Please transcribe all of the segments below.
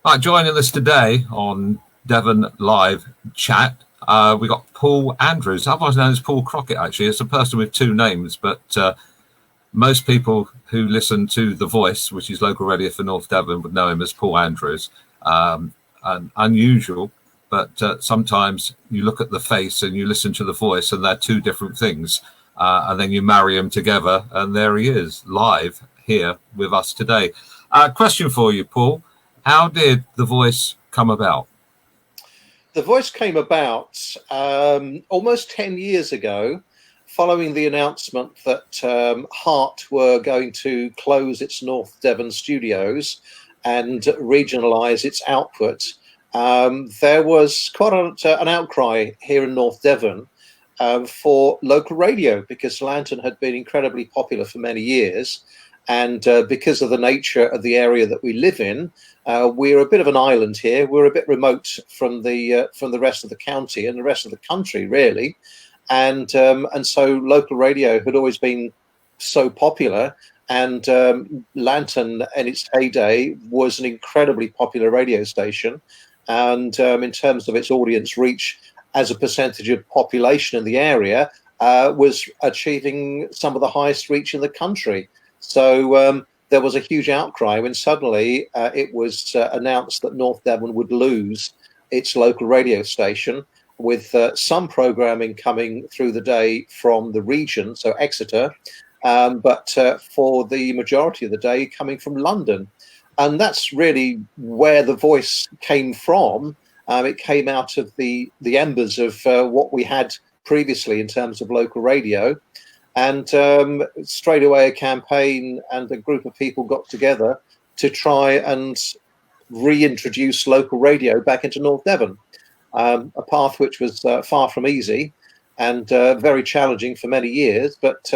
Right, joining us today on Devon Live Chat, we got Paul Andrews, otherwise known as Paul Crockett. Actually, it's a person with two names, but most people who listen to The Voice, which is local radio for North Devon, would know him as Paul Andrews. And unusual, but sometimes you look at the face and you listen to the voice, and they're two different things. And then you marry them together, and there he is, live here with us today. Question for you, Paul. How did The Voice come about? The Voice came about almost 10 years ago, following the announcement that Heart were going to close its North Devon studios and regionalise its output. There was quite an outcry here in North Devon for local radio, because Lantern had been incredibly popular for many years. And because of the nature of the area that we live in, we're a bit of an island here. We're a bit remote from the rest of the county and the rest of the country, really. And so local radio had always been so popular. And Lantern, in its heyday, was an incredibly popular radio station. And in terms of its audience reach as a percentage of population in the area, was achieving some of the highest reach in the country. So there was a huge outcry when suddenly it was announced that North Devon would lose its local radio station, with some programming coming through the day from the region, so Exeter, but for the majority of the day coming from London. And that's really where The Voice came from. It came out of the embers of what we had previously in terms of local radio. And straight away, a campaign and a group of people got together to try and reintroduce local radio back into North Devon, a path which was far from easy and very challenging for many years. But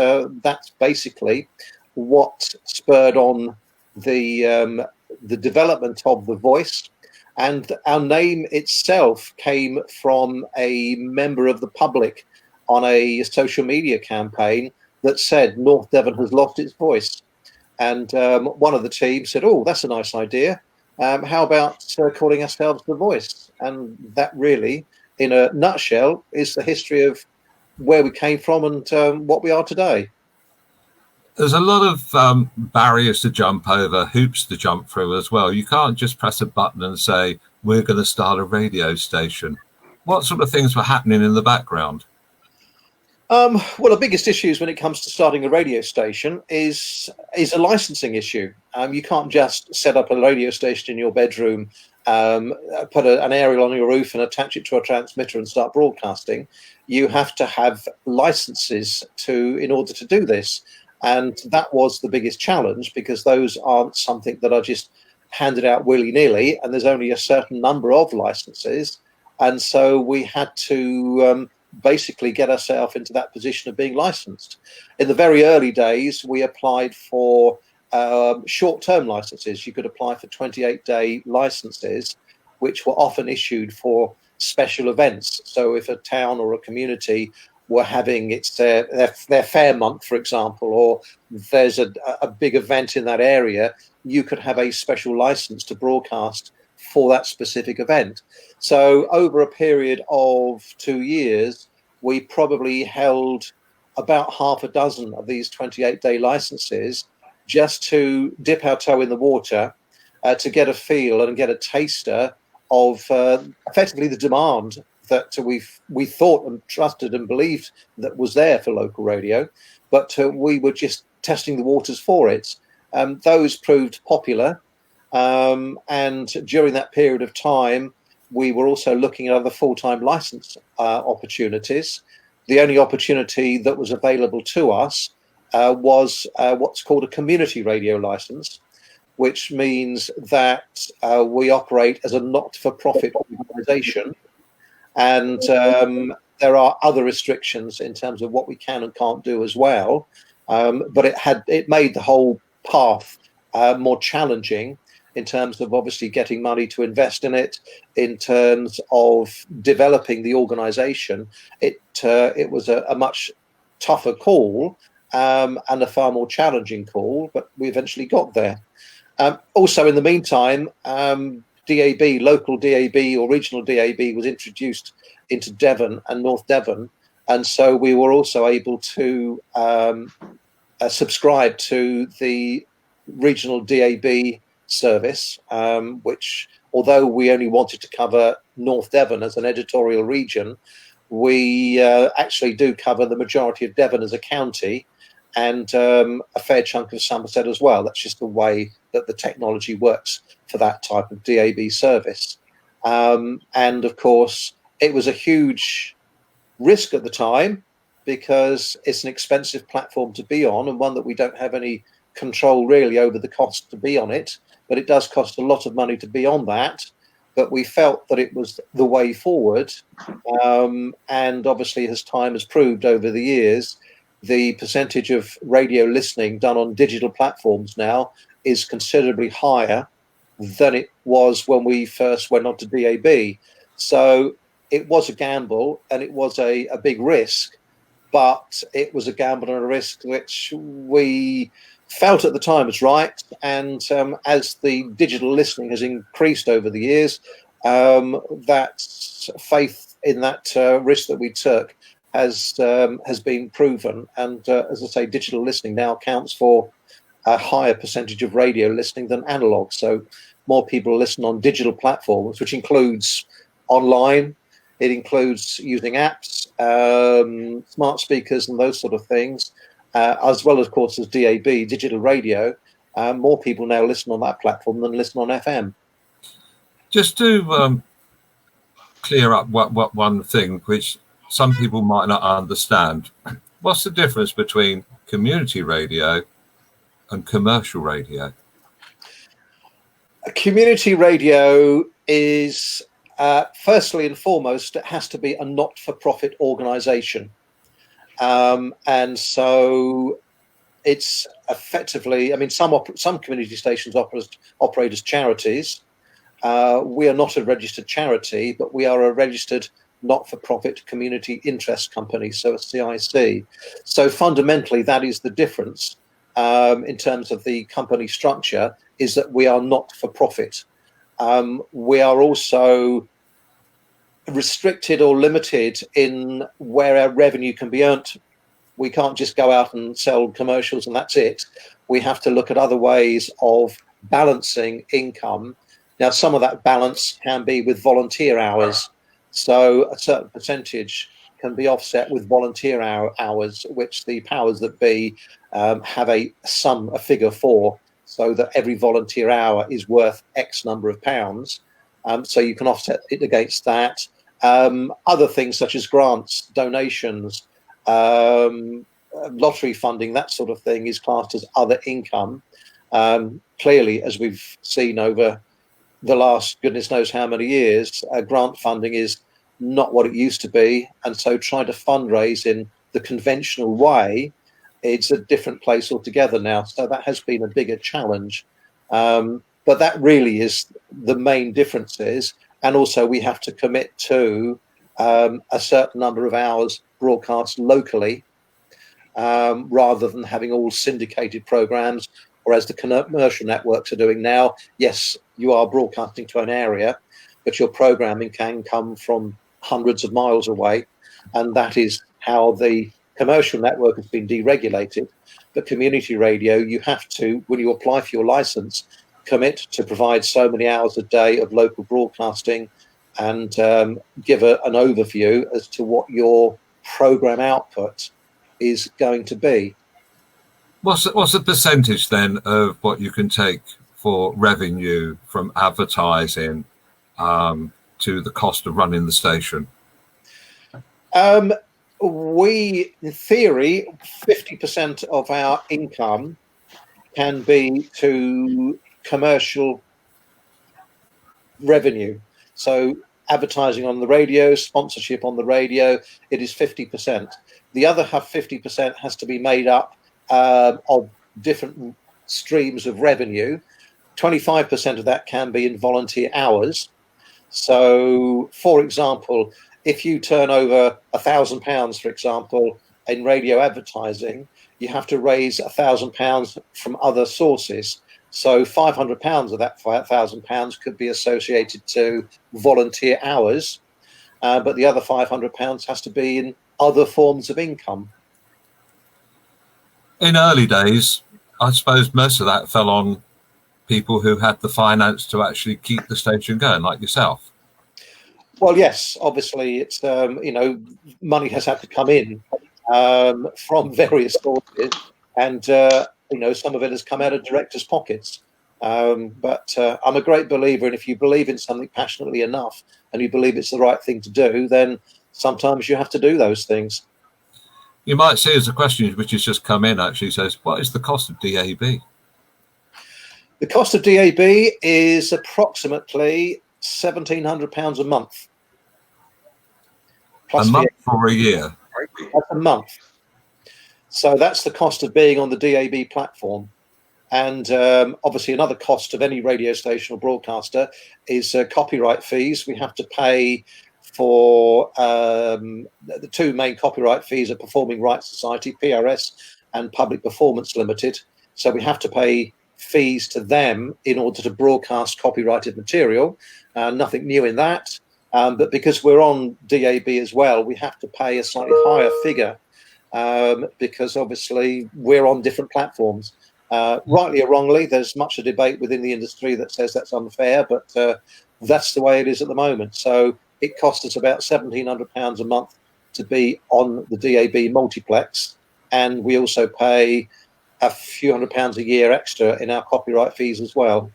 that's basically what spurred on the development of The Voice. And our name itself came from a member of the public on a social media campaign that said North Devon has lost its voice. And one of the team said, "Oh, that's a nice idea. How about calling ourselves The Voice?" And that really, in a nutshell, is the history of where we came from and what we are today. There's a lot of barriers to jump over, hoops to jump through as well. You can't just press a button and say, we're going to start a radio station. What sort of things were happening in the background? Well, the biggest issues when it comes to starting a radio station is a licensing issue. You can't just set up a radio station in your bedroom, put an aerial on your roof and attach it to a transmitter and start broadcasting. You have to have licenses in order to do this. And that was the biggest challenge, because those aren't something that are just handed out willy-nilly, and there's only a certain number of licenses. And so we had to basically get ourselves into that position of being licensed. In the very early days, we applied for short-term licenses. You could apply for 28-day licenses, which were often issued for special events. So if a town or a community were having their fair month, for example, or there's a big event in that area, you could have a special license to broadcast for that specific event. So over a period of 2 years, we probably held about half a dozen of these 28-day licenses, just to dip our toe in the water, to get a feel and get a taster of effectively the demand that we thought and trusted and believed that was there for local radio, but we were just testing the waters for it. Those proved popular, and during that period of time, we were also looking at other full-time license opportunities. The only opportunity that was available to us was what's called a community radio license, which means that we operate as a not-for-profit organisation. And there are other restrictions in terms of what we can and can't do as well. But it made the whole path more challenging in terms of obviously getting money to invest in it, in terms of developing the organisation. It was a much tougher call and a far more challenging call, but we eventually got there. Also, in the meantime, DAB, local DAB or regional DAB was introduced into Devon and North Devon. And so we were also able to subscribe to the regional DAB service, which, although we only wanted to cover North Devon as an editorial region, we actually do cover the majority of Devon as a county and a fair chunk of Somerset as well. That's just the way that the technology works for that type of DAB service. And of course, it was a huge risk at the time because it's an expensive platform to be on and one that we don't have any control really over the cost to be on it, but it does cost a lot of money to be on that. But we felt that it was the way forward. And obviously, as time has proved over the years, the percentage of radio listening done on digital platforms now is considerably higher than it was when we first went onto DAB. So it was a gamble and it was a big risk, but it was a gamble and a risk which we felt at the time was right. And as the digital listening has increased over the years, that faith in that risk that we took has been proven. And as I say, digital listening now accounts for a higher percentage of radio listening than analog. So more people listen on digital platforms, which includes online. It includes using apps, smart speakers and those sort of things, as well as, of course, as DAB, digital radio. More people now listen on that platform than listen on FM. Just to clear up what one thing, which some people might not understand. What's the difference between community radio and commercial radio? Community radio is, firstly and foremost, it has to be a not-for-profit organisation. And so it's effectively, I mean, some community stations operate as charities. We are not a registered charity, but we are a registered not-for-profit community interest company, so a CIC. So fundamentally, that is the difference in terms of the company structure, is that we are not for profit. We are also restricted or limited in where our revenue can be earned. We can't just go out and sell commercials and that's it. We have to look at other ways of balancing income. Now, some of that balance can be with volunteer hours. So a certain percentage can be offset with volunteer hours, which the powers that be have a figure for, so that every volunteer hour is worth X number of pounds. So you can offset it against that. Other things such as grants, donations, lottery funding, that sort of thing is classed as other income. Clearly, as we've seen over the last goodness knows how many years, grant funding is not what it used to be. And so trying to fundraise in the conventional way, it's a different place altogether now. So that has been a bigger challenge. But that really is the main differences. And also we have to commit to a certain number of hours broadcast locally, rather than having all syndicated programs, or as the commercial networks are doing now. Yes, you are broadcasting to an area, but your programming can come from hundreds of miles away. And that is how the commercial network has been deregulated. But community radio, you have to, when you apply for your license, commit to provide so many hours a day of local broadcasting and give an overview as to what your program output is going to be. What's the percentage then of what you can take for revenue from advertising to the cost of running the station? We, in theory, 50% of our income can be to commercial revenue. So advertising on the radio, sponsorship on the radio, it is 50%. The other 50% has to be made up of different streams of revenue. 25% of that can be in volunteer hours. So, for example, if you turn over £1,000, for example, in radio advertising, you have to raise £1,000 from other sources. So £500 of that £1,000 could be associated to volunteer hours, but the other £500 has to be in other forms of income. In early days, I suppose most of that fell on people who had the finance to actually keep the station going, like yourself. Well, yes, obviously, it's money has had to come in from various sources, and some of it has come out of directors' pockets. But I'm a great believer, and if you believe in something passionately enough and you believe it's the right thing to do, then sometimes you have to do those things. You might see as a question which has just come in actually says, what is the cost of DAB? The cost of DAB is approximately £1,700 a month. Plus a month or a year? That's a month. So that's the cost of being on the DAB platform. And obviously another cost of any radio station or broadcaster is copyright fees. We have to pay for the two main copyright fees are Performing Rights Society, PRS, and Public Performance Limited. So we have to pay fees to them in order to broadcast copyrighted material. Nothing new in that. But because we're on DAB as well, we have to pay a slightly higher figure because obviously we're on different platforms. Rightly or wrongly, there's much a debate within the industry that says that's unfair, but that's the way it is at the moment. So it costs us about £1,700 a month to be on the DAB multiplex, and we also pay a few £100 a year extra in our copyright fees as well.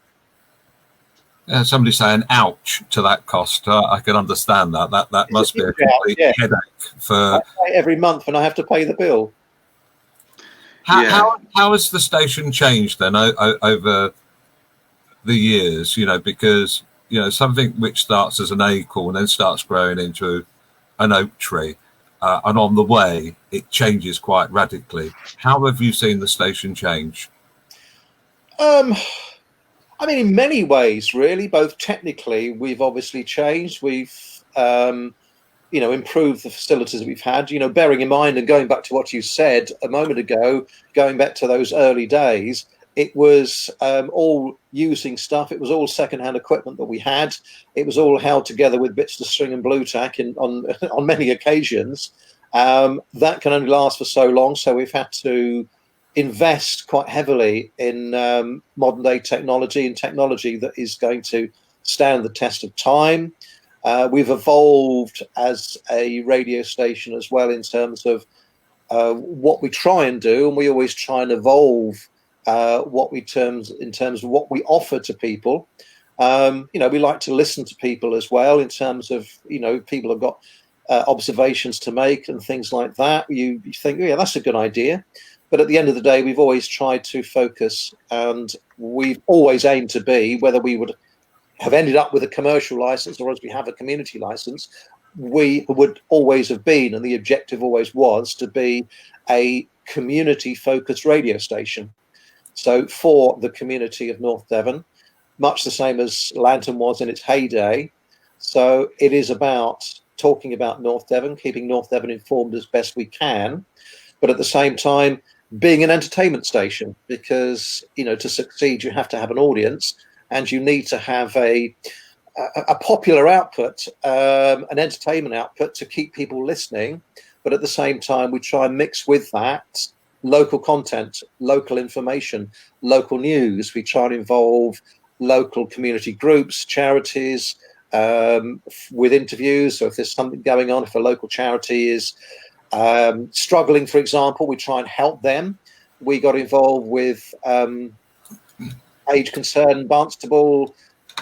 Somebody saying ouch to that cost. I can understand that. That must be a complete headache for I pay every month and I have to pay the bill. How has the station changed then over the years? Because something which starts as an acorn and then starts growing into an oak tree, and on the way it changes quite radically. How have you seen the station change? I mean, in many ways, really. Both technically, we've obviously changed. We've improved the facilities that we've had, bearing in mind and going back to what you said a moment ago, going back to those early days, it was all using stuff. It was all secondhand equipment that we had. It was all held together with bits of string and blue tack on many occasions. That can only last for so long. So we've had to invest quite heavily in modern day technology and technology that is going to stand the test of time. We've evolved as a radio station as well in terms of what we try and do, and we always try and evolve in terms of what we offer to people. We like to listen to people as well in terms of people have got observations to make and things like that. You think, yeah, that's a good idea. But at the end of the day, we've always tried to focus, and we've always aimed to be, whether we would have ended up with a commercial license or as we have a community license, we would always have been, and the objective always was, to be a community-focused radio station. So for the community of North Devon, much the same as Lantern was in its heyday. So it is about talking about North Devon, keeping North Devon informed as best we can, but at the same time, being an entertainment station, because to succeed you have to have an audience, and you need to have a popular output, an entertainment output to keep people listening. But at the same time, we try and mix with that local content, local information, local news. We try and involve local community groups, charities, with interviews. So if there's something going on, if a local charity is struggling, for example, we try and help them. We got involved with Age Concern Barnstable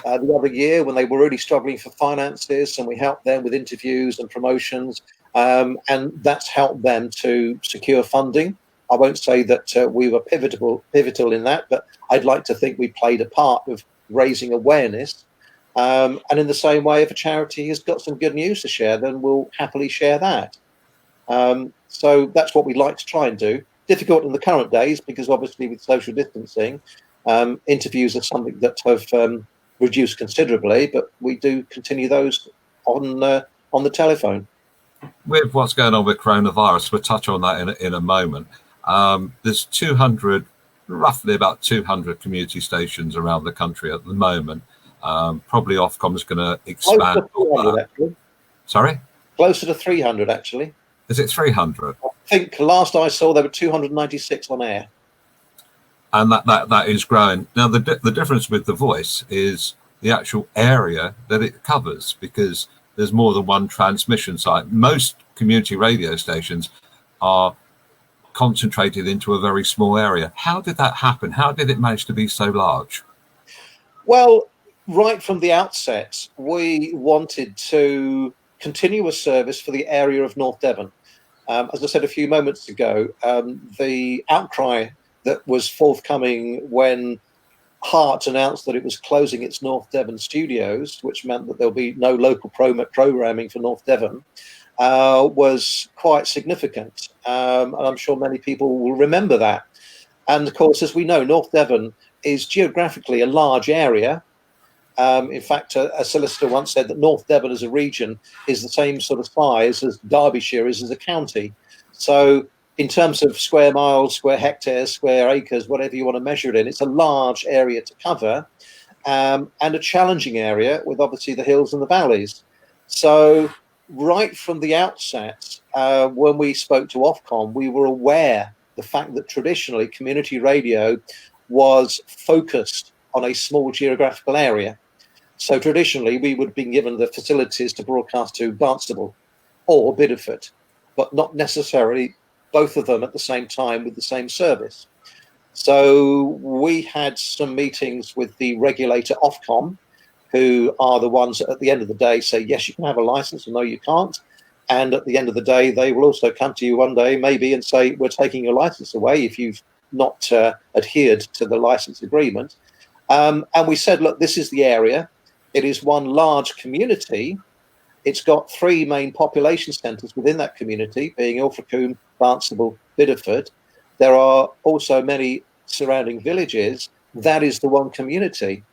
the other year when they were really struggling for finances, and we helped them with interviews and promotions, and that's helped them to secure funding. I won't say that we were pivotal in that, but I'd like to think we played a part of raising awareness. And in the same way, if a charity has got some good news to share, then we'll happily share that. So that's what we'd like to try and do. Difficult in the current days because obviously with social distancing, interviews are something that have reduced considerably, but we do continue those on the telephone. With what's going on with coronavirus, we'll touch on that in a moment. There's 200 roughly about 200 community stations around the country at the moment. Probably Ofcom is going to Closer expand to on 300, that. actually. Sorry? Closer to 300, actually. Is it 300? I think last I saw there were 296 on air. And that is growing. Now, the difference with The Voice is the actual area that it covers, because there's more than one transmission site. Most community radio stations are concentrated into a very small area. How did that happen? How did it manage to be so large? Well, right from the outset, we wanted to continue a service for the area of North Devon. As I said a few moments ago, the outcry that was forthcoming when Hart announced that it was closing its North Devon studios, which meant that there'll be no local programming for North Devon, was quite significant. And I'm sure many people will remember that. And of course, as we know, North Devon is geographically a large area. In fact, a solicitor once said that North Devon as a region is the same sort of size as Derbyshire is as a county. So in terms of square miles, square hectares, square acres, whatever you want to measure it in, it's a large area to cover, and a challenging area with obviously the hills and the valleys. So right from the outset, when we spoke to Ofcom, we were aware the fact that traditionally community radio was focused on a small geographical area. So traditionally, we would have been given the facilities to broadcast to Barnstable or Bideford, but not necessarily both of them at the same time with the same service. So we had some meetings with the regulator Ofcom, who are the ones that at the end of the day say, yes, you can have a license, or no, you can't. And at the end of the day, they will also come to you one day maybe and say, we're taking your license away if you've not adhered to the license agreement. And we said, look, this is the area. It is one large community. It's got three main population centres within that community, being Ilfracombe, Barnstable, Bideford. There are also many surrounding villages. That is the one community.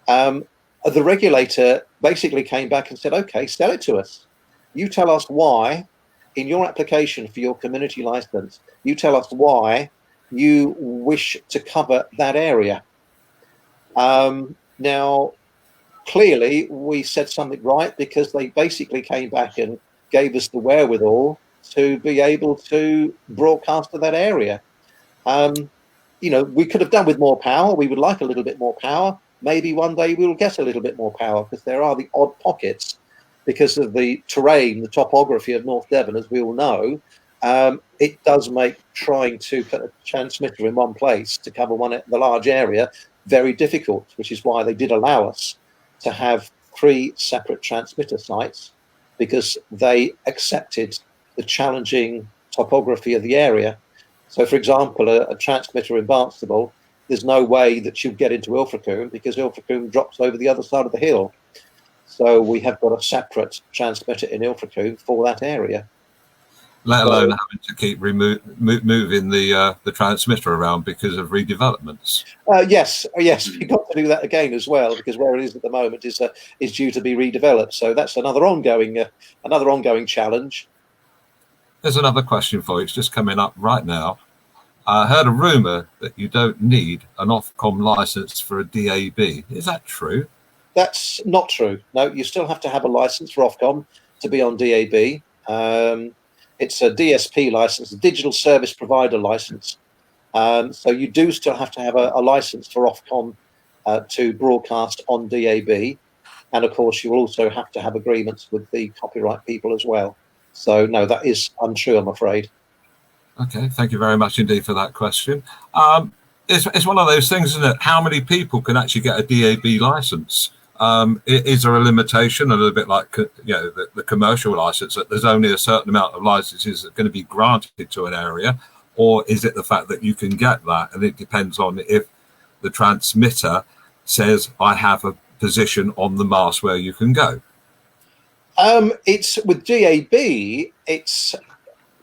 The regulator basically came back and said, okay, sell it to us. You tell us why, in your application for your community licence, you tell us why you wish to cover that area. Now, clearly, we said something right, because they basically came back and gave us the wherewithal to be able to broadcast to that area. We could have done with more power. We would like a little bit more power. Maybe one day we'll get a little bit more power, because there are the odd pockets, because of the terrain, the topography of North Devon, as we all know. It does make trying to put a transmitter in one place to cover the large area very difficult, which is why they did allow us to have 3 separate transmitter sites, because they accepted the challenging topography of the area. So, for example, a transmitter in Barnstable, there's no way that you'd get into Ilfracombe, because Ilfracombe drops over the other side of the hill. So we have got a separate transmitter in Ilfracombe for that area. Let alone having to keep moving the transmitter around because of redevelopments. Yes, we've got to do that again as well, because where it is at the moment is due to be redeveloped. So that's another ongoing challenge. There's another question for you. It's just coming up right now. I heard a rumour that you don't need an Ofcom licence for a DAB. Is that true? That's not true. No, you still have to have a licence for Ofcom to be on DAB. It's a DSP licence, a digital service provider licence. So you do still have to have a licence for Ofcom to broadcast on DAB. And of course, you will also have to have agreements with the copyright people as well. So no, that is untrue, I'm afraid. Okay, thank you very much indeed for that question. It's one of those things, isn't it? How many people can actually get a DAB licence? Is there a limitation, a little bit like the commercial license, that there's only a certain amount of licenses that are going to be granted to an area, or is it the fact that you can get that, and it depends on if the transmitter says I have a position on the mast where you can go? It's with DAB, it's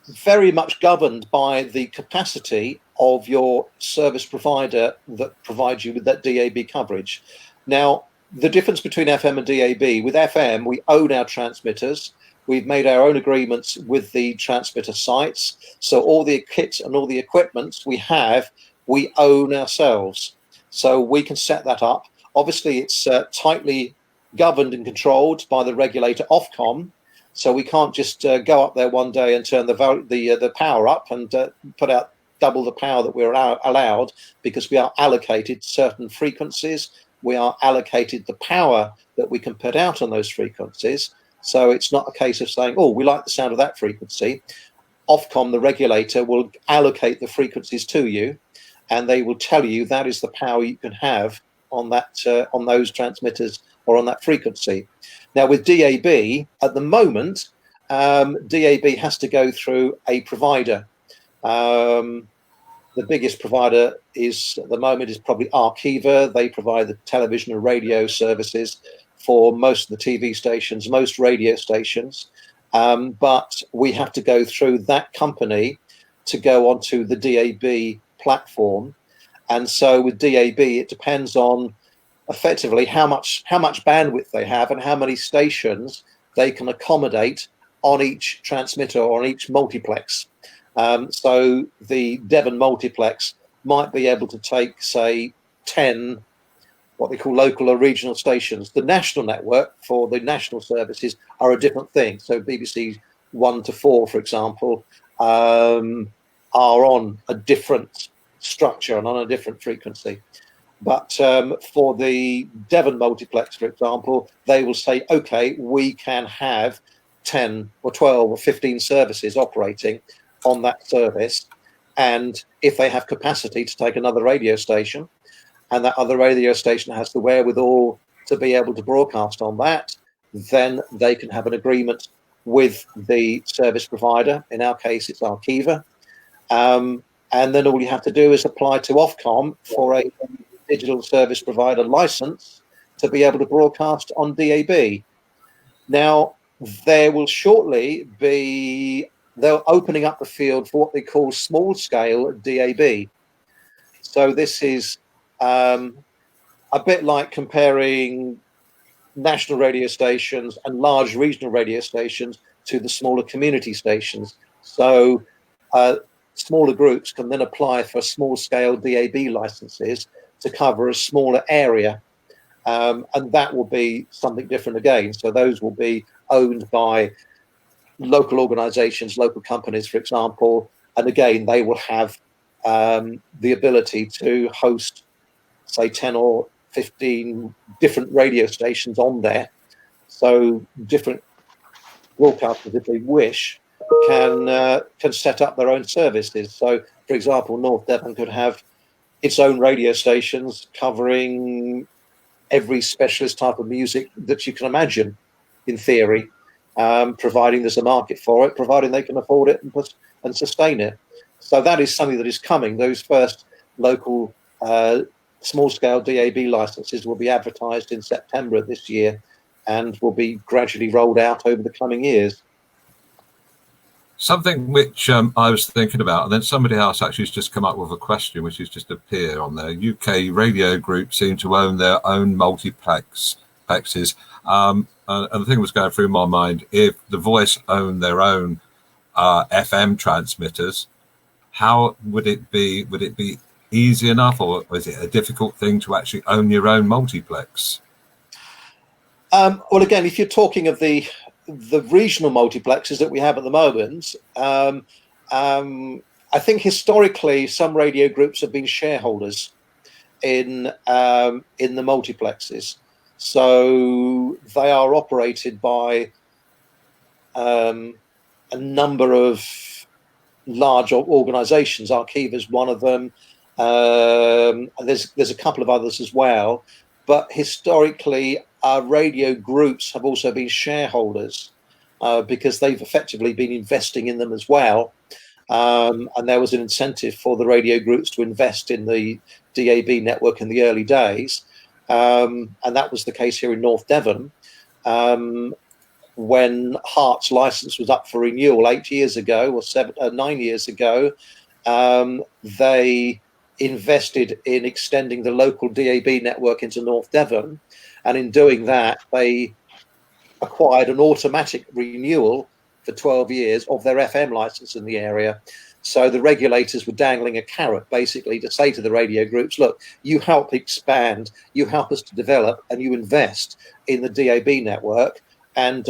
very much governed by the capacity of your service provider that provides you with that DAB coverage. Now, the difference between FM and DAB, with FM, we own our transmitters. We've made our own agreements with the transmitter sites. So all the kits and all the equipment we have we own ourselves. So we can set that up. Obviously, it's tightly governed and controlled by the regulator Ofcom. So we can't just go up there one day and turn the power up and put out double the power that we're allowed, because we are allocated certain frequencies. We are allocated the power that we can put out on those frequencies. So it's not a case of saying, oh, we like the sound of that frequency. Ofcom, the regulator, will allocate the frequencies to you, and they will tell you that is the power you can have on that on those transmitters or on that frequency. Now, with DAB, at the moment, DAB has to go through a provider. The biggest provider at the moment is probably Arqiva. They provide the television and radio services for most of the TV stations, most radio stations. But we have to go through that company to go onto the DAB platform. And so with DAB, it depends on effectively how much bandwidth they have and how many stations they can accommodate on each transmitter or on each multiplex. So the Devon multiplex might be able to take, say, 10 what they call local or regional stations. The national network for the national services are a different thing. So BBC 1 to 4, for example, are on a different structure and on a different frequency. But for the Devon multiplex, for example, they will say, OK, we can have 10 or 12 or 15 services operating on that service. And if they have capacity to take another radio station, and that other radio station has the wherewithal to be able to broadcast on that, then they can have an agreement with the service provider. In our case, it's Arqiva. And then all you have to do is apply to Ofcom for a digital service provider license to be able to broadcast on DAB. Now, there will shortly be, they're opening up the field for what they call small scale DAB. So this is a bit like comparing national radio stations and large regional radio stations to the smaller community stations. So smaller groups can then apply for small scale DAB licenses to cover a smaller area. And that will be something different again. So those will be owned by local organizations, local companies, for example. And again, they will have the ability to host, say, 10 or 15 different radio stations on there. So different broadcasters, if they wish, can set up their own services. So, for example, North Devon could have its own radio stations covering every specialist type of music that you can imagine, in theory, providing there's a market for it, providing they can afford it and sustain it. So that is something that is coming. Those first local small-scale DAB licenses will be advertised in September of this year and will be gradually rolled out over the coming years. Something which I was thinking about, and then somebody else actually has just come up with a question which has just appeared on there. UK radio groups seem to own their own multiplexes. And the thing was going through my mind, if The Voice owned their own FM transmitters, how would it be? Would it be easy enough, or is it a difficult thing to actually own your own multiplex? Well, again, if you're talking of the regional multiplexes that we have at the moment, I think historically some radio groups have been shareholders in the multiplexes, so they are operated by a number of large organisations. Arqiva is one of them. And there's a couple of others as well, but historically radio groups have also been shareholders because they've effectively been investing in them as well, and there was an incentive for the radio groups to invest in the DAB network in the early days, and that was the case here in North Devon when Heart's license was up for renewal 8 years ago or 9 years ago. They invested in extending the local DAB network into North Devon, and in doing that they acquired an automatic renewal for 12 years of their FM license in the area. So the regulators were dangling a carrot, basically, to say to the radio groups, look, you help expand, you help us to develop, and you invest in the DAB network. And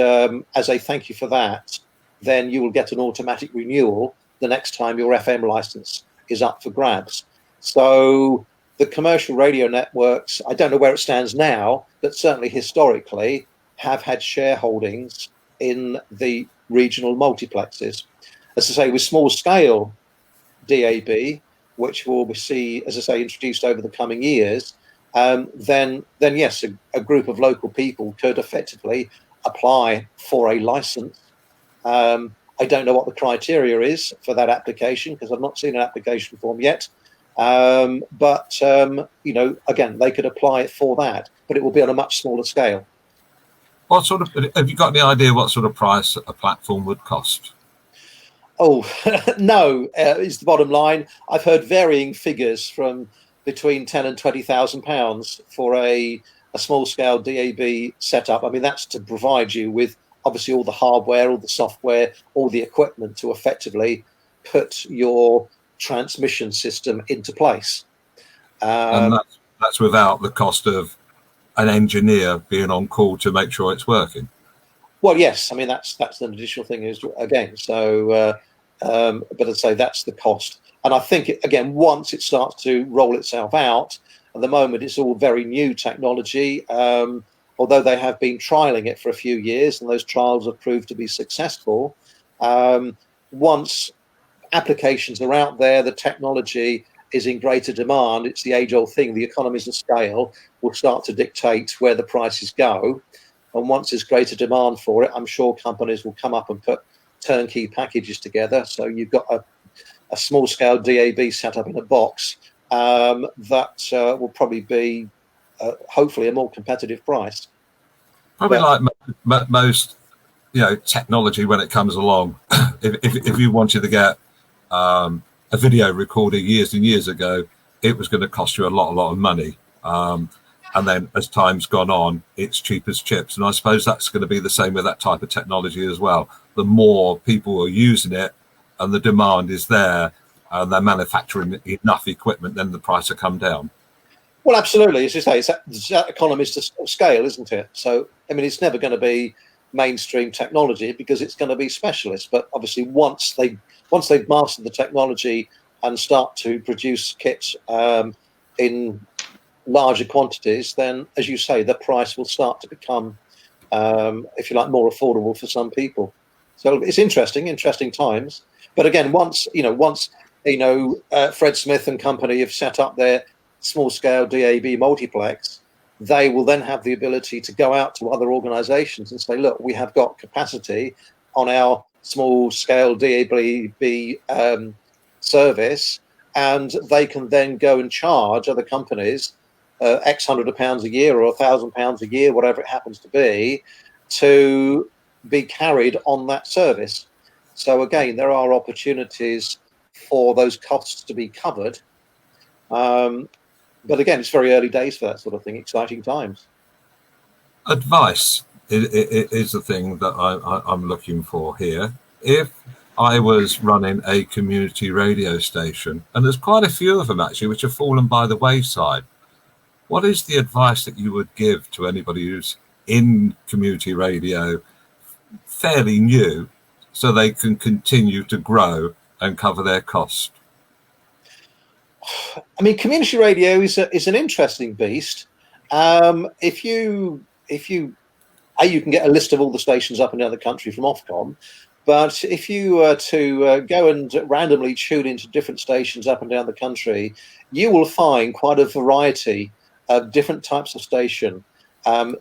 as a thank you for that, then you will get an automatic renewal the next time your FM license is up for grabs. So the commercial radio networks, I don't know where it stands now, but certainly historically have had shareholdings in the regional multiplexes. As I say, with small scale DAB, which will see, as I say, introduced over the coming years, then yes, a group of local people could effectively apply for a license. I don't know what the criteria is for that application because I've not seen an application form yet. But again, they could apply it for that, but it will be on a much smaller scale. What sort of, have you got any idea what sort of price a platform would cost? Oh, no, is the bottom line. I've heard varying figures from between £10,000 and £20,000 for a small scale DAB setup. I mean, that's to provide you with obviously all the hardware, all the software, all the equipment to effectively put your transmission system into place. And that's without the cost of an engineer being on call to make sure it's working. Well, yes, I mean that's an additional thing is again. So, but I'd say that's the cost. And I think again, once it starts to roll itself out, at the moment it's all very new technology. Although they have been trialing it for a few years, and those trials have proved to be successful. Once applications are out there, the technology is in greater demand. It's the age-old thing. The economies of scale will start to dictate where the prices go. And once there's greater demand for it, I'm sure companies will come up and put turnkey packages together. So you've got a small-scale DAB set up in a box that will probably be, hopefully, a more competitive price. Probably like most, technology when it comes along. if you wanted to get a video recorder years and years ago, it was going to cost you a lot of money. And then as time's gone on, it's cheap as chips. And I suppose that's going to be the same with that type of technology as well. The more people are using it and the demand is there and they're manufacturing enough equipment, then the price will come down. Well, absolutely. As you say, it's that economies of scale, isn't it? So, I mean, it's never going to be mainstream technology because it's going to be specialist. But obviously, once they've mastered the technology and start to produce kits in larger quantities, then, as you say, the price will start to become, if you like, more affordable for some people. So it's interesting times. But again, once Fred Smith and company have set up their small-scale DAB multiplex, they will then have the ability to go out to other organisations and say, look, we have got capacity on our small-scale DAB service, and they can then go and charge other companies X hundred of pounds a year or £1,000 a year, whatever it happens to be carried on that service. So again, there are opportunities for those costs to be covered. But again, it's very early days for that sort of thing. Exciting times. Advice is the thing that I'm looking for here. If I was running a community radio station, and there's quite a few of them actually, which have fallen by the wayside, what is the advice that you would give to anybody who's in community radio, fairly new, so they can continue to grow and cover their cost? I mean, community radio is an interesting beast. If you can get a list of all the stations up and down the country from Ofcom, but if you were to go and randomly tune into different stations up and down the country, you will find quite a variety of different types of station.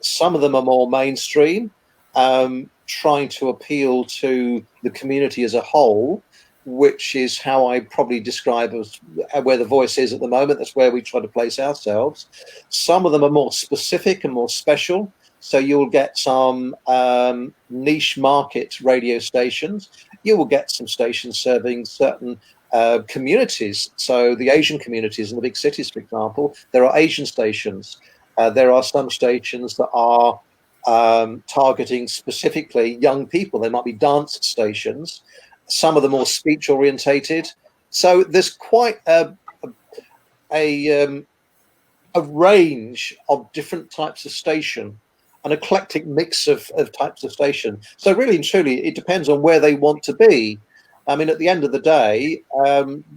Some of them are more mainstream, trying to appeal to the community as a whole, which is how I probably describe as where the voice is at the moment. That's where we try to place ourselves. Some of them are more specific and more special. So you'll get some niche market radio stations. You will get some stations serving certain communities. So the Asian communities in the big cities, for example, there are Asian stations. There are some stations that are targeting specifically young people. They might be dance stations. some of them more speech orientated. So there's quite a range of different types of station, an eclectic mix of types of station. So really and truly, it depends on where they want to be. I mean, at the end of the day,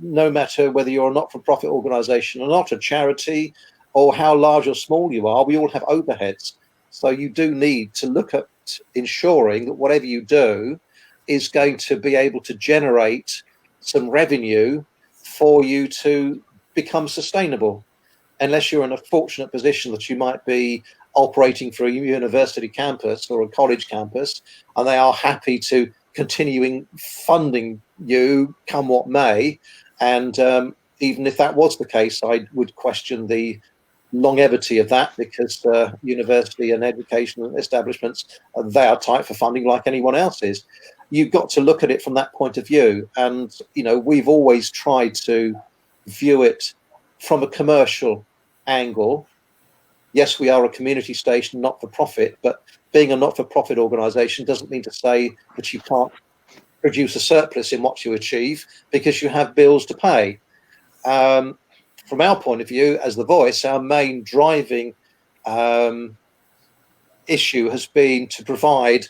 no matter whether you're a not-for-profit organisation or not, a charity, or how large or small you are, we all have overheads. So you do need to look at ensuring that whatever you do is going to be able to generate some revenue for you to become sustainable. Unless you're in a fortunate position that you might be operating for a university campus or a college campus, and they are happy to continuing funding you come what may. And even if that was the case, I would question the longevity of that, because university and educational establishments, they are tight for funding like anyone else is. You've got to look at it from that point of view. And, you know, we've always tried to view it from a commercial angle. Yes, we are a community station, not for profit, but being a not-for-profit organisation doesn't mean to say that you can't produce a surplus in what you achieve, because you have bills to pay. From our point of view, as The Voice, our main driving issue has been to provide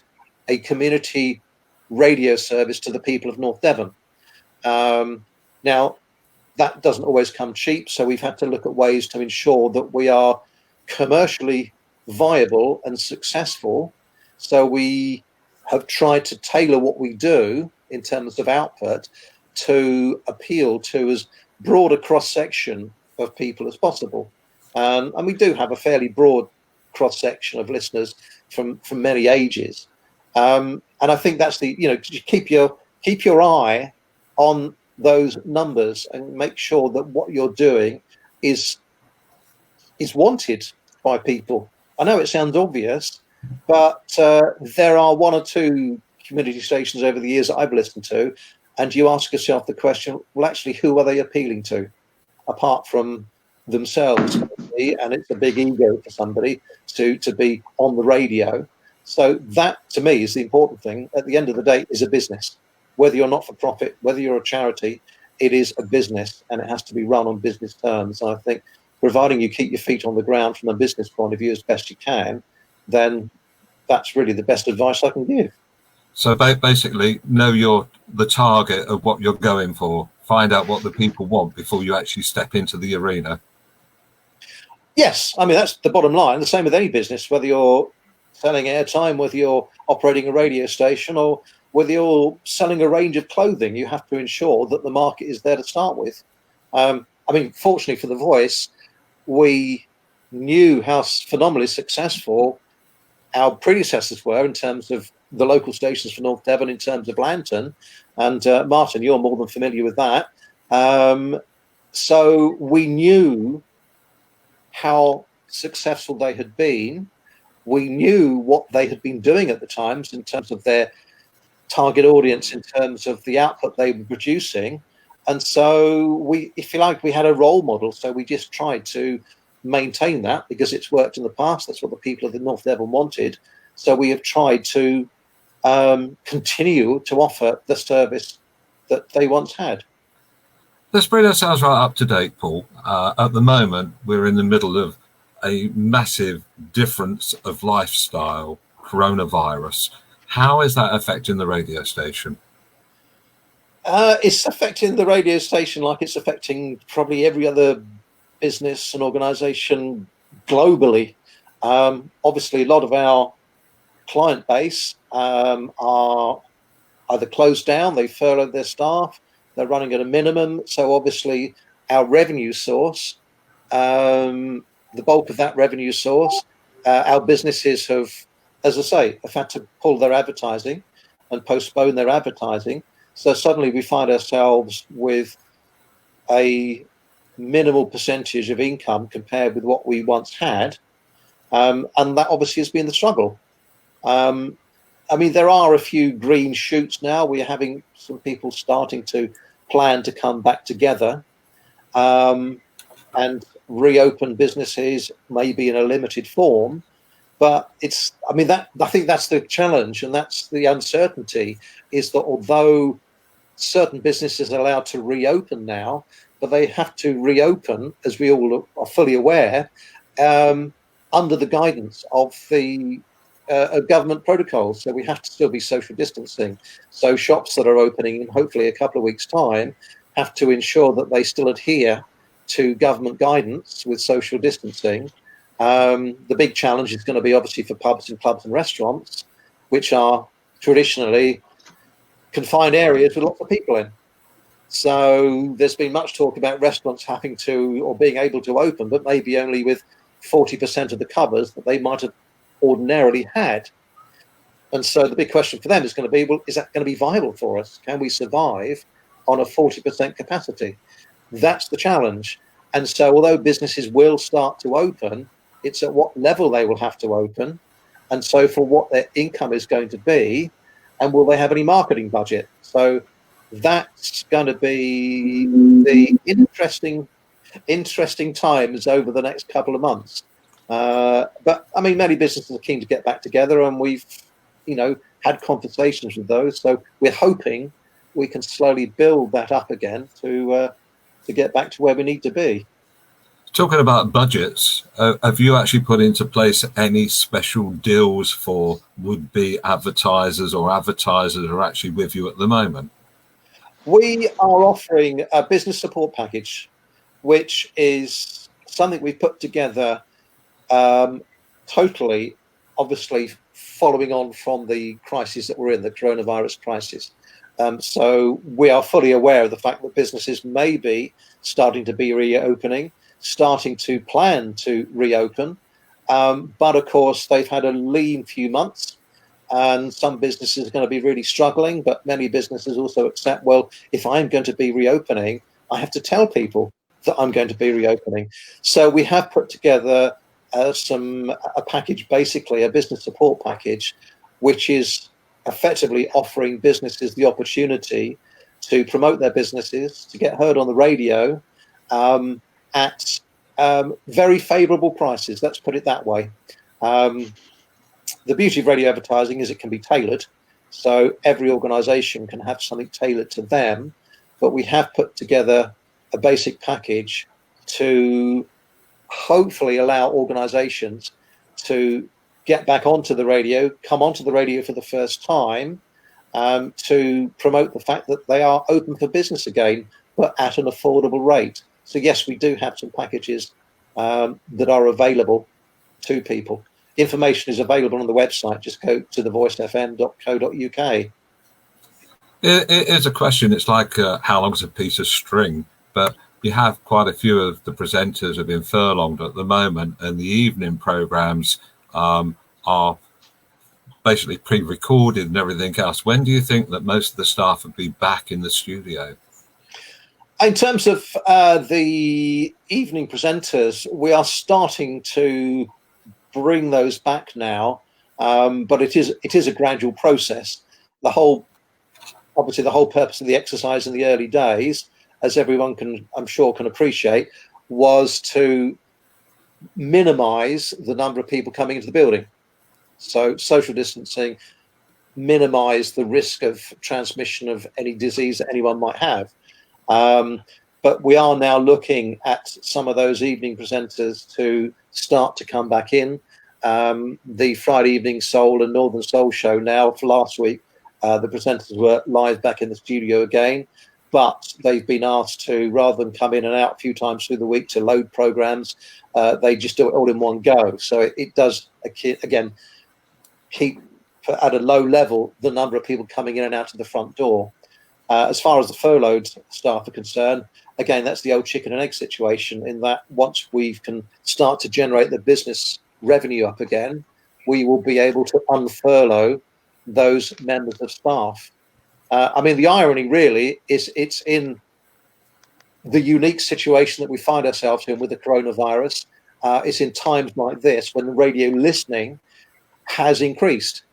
a community radio service to the people of North Devon. Now, that doesn't always come cheap, so we've had to look at ways to ensure that we are commercially viable and successful. So we have tried to tailor what we do in terms of output to appeal to as broad a cross-section of people as possible. And we do have a fairly broad cross-section of listeners from many ages. And I think that's the, you know, keep your eye on those numbers and make sure that what you're doing is wanted by people. I know it sounds obvious, but there are one or two community stations over the years that I've listened to, and you ask yourself the question, well, actually, who are they appealing to apart from themselves? And it's a big ego for somebody to be on the radio. So that, to me, is the important thing. At the end of the day, is a business. Whether you're not for profit, whether you're a charity, it is a business, and it has to be run on business terms. And I think providing you keep your feet on the ground from a business point of view as best you can, then that's really the best advice I can give. So basically, know the target of what you're going for. Find out what the people want before you actually step into the arena. Yes, I mean, that's the bottom line. The same with any business, whether you're selling airtime, whether you're operating a radio station, or whether you're selling a range of clothing, you have to ensure that the market is there to start with. I mean, fortunately for The Voice, we knew how phenomenally successful our predecessors were in terms of the local stations for North Devon, in terms of Lantern. And Martin, you're more than familiar with that. So we knew how successful they had been. We knew what they had been doing at the times in terms of their target audience, in terms of the output they were producing. And so we, if you like, we had a role model. So we just tried to maintain that because it's worked in the past. That's what the people of the North Devon wanted. So we have tried to continue to offer the service that they once had. Let's bring ourselves right up to date, Paul. At the moment, we're in the middle of a massive difference of lifestyle, coronavirus. How is that affecting the radio station? It's affecting the radio station like it's affecting probably every other business and organisation globally. Obviously, a lot of our client base are either closed down, they furloughed their staff, they're running at a minimum. So obviously, our revenue source, the bulk of that revenue source, our businesses have, as I say, have had to pull their advertising and postpone their advertising. So suddenly we find ourselves with a minimal percentage of income compared with what we once had. And that obviously has been the struggle. I mean, there are a few green shoots now. We're having some people starting to plan to come back together and reopen businesses, maybe in a limited form. But it's, I mean, I think that's the challenge, and that's the uncertainty, is that although certain businesses are allowed to reopen now, but they have to reopen, as we all are fully aware, under the guidance of the government protocols. So we have to still be social distancing. So shops that are opening in hopefully a couple of weeks' time have to ensure that they still adhere to government guidance with social distancing. The big challenge is going to be obviously for pubs and clubs and restaurants, which are traditionally confined areas with lots of people in. So there's been much talk about restaurants having to or being able to open, but maybe only with 40% of the covers that they might have ordinarily had. And so the big question for them is going to be, well, is that going to be viable for us? Can we survive on a 40% capacity? That's the challenge. And so although businesses will start to open, it's at what level they will have to open. And so for what their income is going to be, and will they have any marketing budget? So that's going to be the interesting times over the next couple of months. But I mean, many businesses are keen to get back together, and we've, had conversations with those. So we're hoping we can slowly build that up again to get back to where we need to be. Talking about budgets, have you actually put into place any special deals for would-be advertisers or advertisers who are actually with you at the moment? We are offering a business support package, which is something we've put together totally, obviously, following on from the crisis that we're in, the coronavirus crisis. So we are fully aware of the fact that businesses may be starting to be reopening, starting to plan to reopen. But of course, they've had a lean few months, and some businesses are going to be really struggling. But many businesses also accept, well, if I'm going to be reopening, I have to tell people that I'm going to be reopening. So we have put together a package, basically a business support package, which is effectively offering businesses the opportunity to promote their businesses, to get heard on the radio at very favourable prices. Let's put it that way. The beauty of radio advertising is it can be tailored, so every organisation can have something tailored to them. But we have put together a basic package to hopefully allow organisations to get back onto the radio, come onto the radio for the first time, to promote the fact that they are open for business again, but at an affordable rate. So yes, we do have some packages that are available to people. Information is available on the website. Just go to thevoicefm.co.uk. It's a question. It's like how long's a piece of string? But you have quite a few of the presenters have been furlonged at the moment, and the evening programs are basically pre-recorded and everything else. When do you think that most of the staff would be back in the studio? In terms of the evening presenters, we are starting to bring those back now, but it is a gradual process. Obviously the whole purpose of the exercise in the early days, as everyone I'm sure can appreciate, was to minimize the number of people coming into the building. So social distancing, minimize the risk of transmission of any disease that anyone might have. But we are now looking at some of those evening presenters to start to come back in. The Friday Evening Soul and Northern Soul show now, for last week, the presenters were live back in the studio again, but they've been asked to, rather than come in and out a few times through the week to load programs, they just do it all in one go. So it does, again, keep at a low level the number of people coming in and out of the front door. As far as the furloughed staff are concerned, again, that's the old chicken and egg situation, in that once we can start to generate the business revenue up again, we will be able to unfurlough those members of staff. I mean, the irony really is it's in the unique situation that we find ourselves in with the coronavirus. It's in times like this when the radio listening has increased.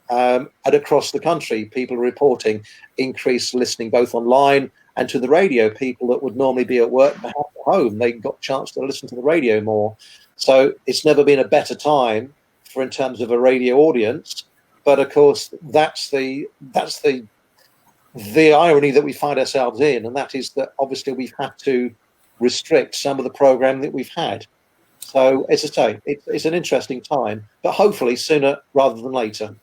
And across the country, people are reporting increased listening both online and to the radio. People that would normally be at work, perhaps at home, they got a chance to listen to the radio more. So it's never been a better time in terms of a radio audience. But of course, that's the the irony that we find ourselves in, and that is that obviously we've had to restrict some of the programme that we've had. So, as I say, it's an interesting time, but hopefully sooner rather than later.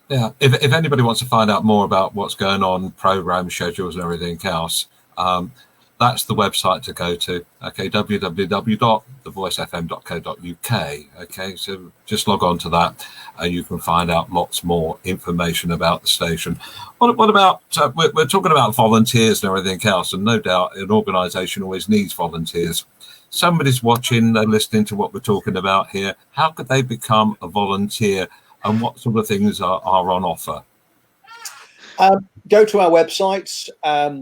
Yeah, if anybody wants to find out more about what's going on, program schedules and everything else, that's the website to go to. Okay, www.thevoicefm.co.uk. Okay, so just log on to that, and you can find out lots more information about the station. What about we're talking about volunteers and everything else, and no doubt an organisation always needs volunteers. Somebody's watching, they're listening to what we're talking about here. How could they become a volunteer? And what sort of things are on offer? Go to our website.